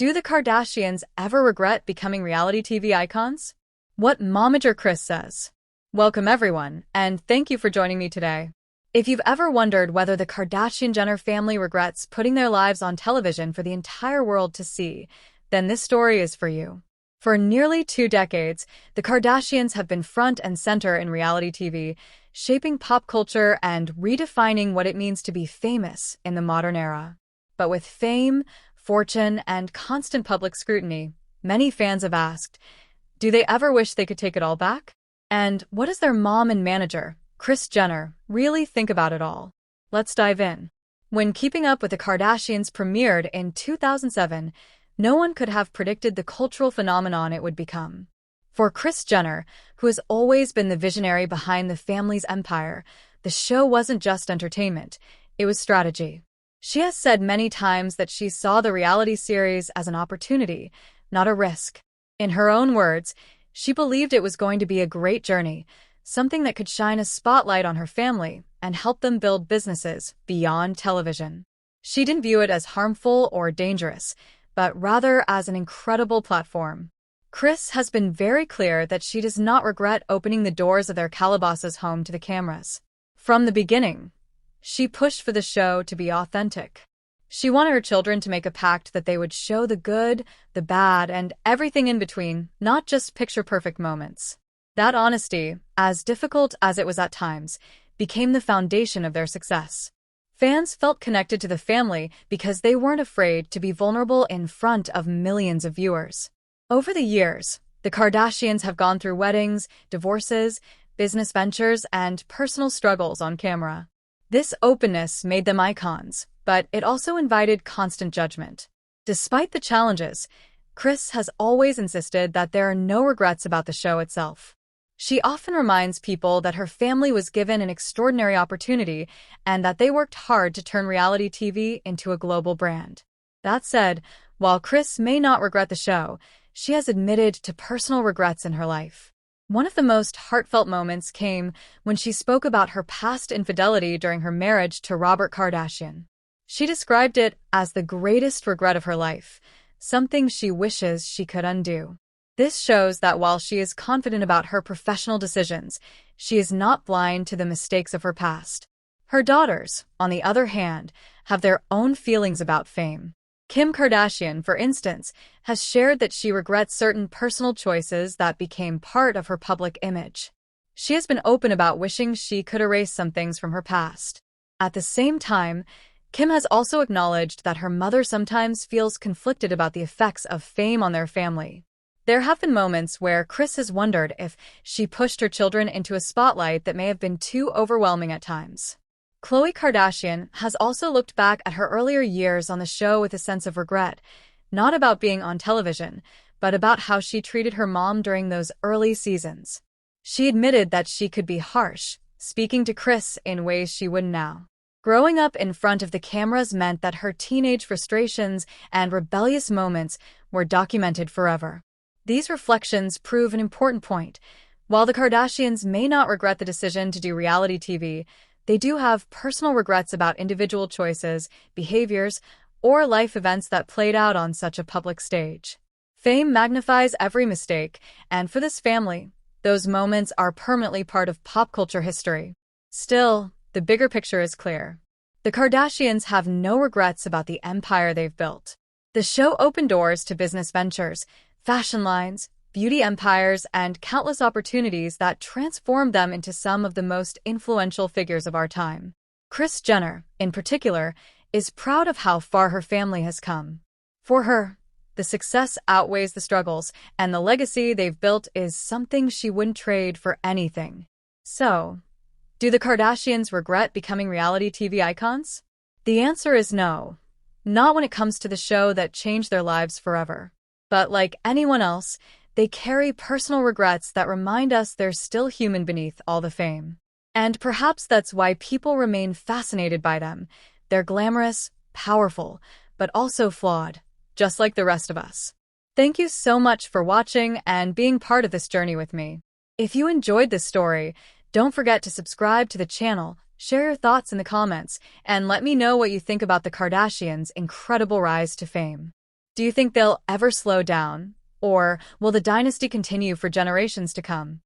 Do the Kardashians ever regret becoming reality TV icons? What momager Kris says. Welcome everyone, and thank you for joining me today. If you've ever wondered whether the Kardashian-Jenner family regrets putting their lives on television for the entire world to see, then this story is for you. For nearly 2 decades, the Kardashians have been front and center in reality TV, shaping pop culture and redefining what it means to be famous in the modern era. But with fame, fortune, and constant public scrutiny, many fans have asked, do they ever wish they could take it all back? And what does their mom and manager, Kris Jenner, really think about it all? Let's dive in. When Keeping Up with the Kardashians premiered in 2007, no one could have predicted the cultural phenomenon it would become. For Kris Jenner, who has always been the visionary behind the family's empire, the show wasn't just entertainment, it was strategy. She has said many times that she saw the reality series as an opportunity, not a risk. In her own words, she believed it was going to be a great journey, something that could shine a spotlight on her family and help them build businesses beyond television. She didn't view it as harmful or dangerous, but rather as an incredible platform. Kris has been very clear that she does not regret opening the doors of their Calabasas home to the cameras. From the beginning, she pushed for the show to be authentic. She wanted her children to make a pact that they would show the good, the bad, and everything in between, not just picture-perfect moments. That honesty, as difficult as it was at times, became the foundation of their success. Fans felt connected to the family because they weren't afraid to be vulnerable in front of millions of viewers. Over the years, the Kardashians have gone through weddings, divorces, business ventures, and personal struggles on camera. This openness made them icons, but it also invited constant judgment. Despite the challenges, Kris has always insisted that there are no regrets about the show itself. She often reminds people that her family was given an extraordinary opportunity and that they worked hard to turn reality TV into a global brand. That said, while Kris may not regret the show, she has admitted to personal regrets in her life. One of the most heartfelt moments came when she spoke about her past infidelity during her marriage to Robert Kardashian. She described it as the greatest regret of her life, something she wishes she could undo. This shows that while she is confident about her professional decisions, she is not blind to the mistakes of her past. Her daughters, on the other hand, have their own feelings about fame. Kim Kardashian, for instance, has shared that she regrets certain personal choices that became part of her public image. She has been open about wishing she could erase some things from her past. At the same time, Kim has also acknowledged that her mother sometimes feels conflicted about the effects of fame on their family. There have been moments where Kris has wondered if she pushed her children into a spotlight that may have been too overwhelming at times. Khloé Kardashian has also looked back at her earlier years on the show with a sense of regret, not about being on television, but about how she treated her mom during those early seasons. She admitted that she could be harsh, speaking to Kris in ways she wouldn't now. Growing up in front of the cameras meant that her teenage frustrations and rebellious moments were documented forever. These reflections prove an important point. While the Kardashians may not regret the decision to do reality TV, they do have personal regrets about individual choices, behaviors, or life events that played out on such a public stage. Fame magnifies every mistake, and for this family, those moments are permanently part of pop culture history. Still, the bigger picture is clear. The Kardashians have no regrets about the empire they've built. The show opened doors to business ventures, fashion lines, beauty empires, and countless opportunities that transformed them into some of the most influential figures of our time. Kris Jenner, in particular, is proud of how far her family has come. For her, the success outweighs the struggles, and the legacy they've built is something she wouldn't trade for anything. So, do the Kardashians regret becoming reality TV icons? The answer is no. Not when it comes to the show that changed their lives forever. But like anyone else, they carry personal regrets that remind us they're still human beneath all the fame. And perhaps that's why people remain fascinated by them. They're glamorous, powerful, but also flawed, just like the rest of us. Thank you so much for watching and being part of this journey with me. If you enjoyed this story, don't forget to subscribe to the channel, share your thoughts in the comments, and let me know what you think about the Kardashians' incredible rise to fame. Do you think they'll ever slow down? Or will the dynasty continue for generations to come?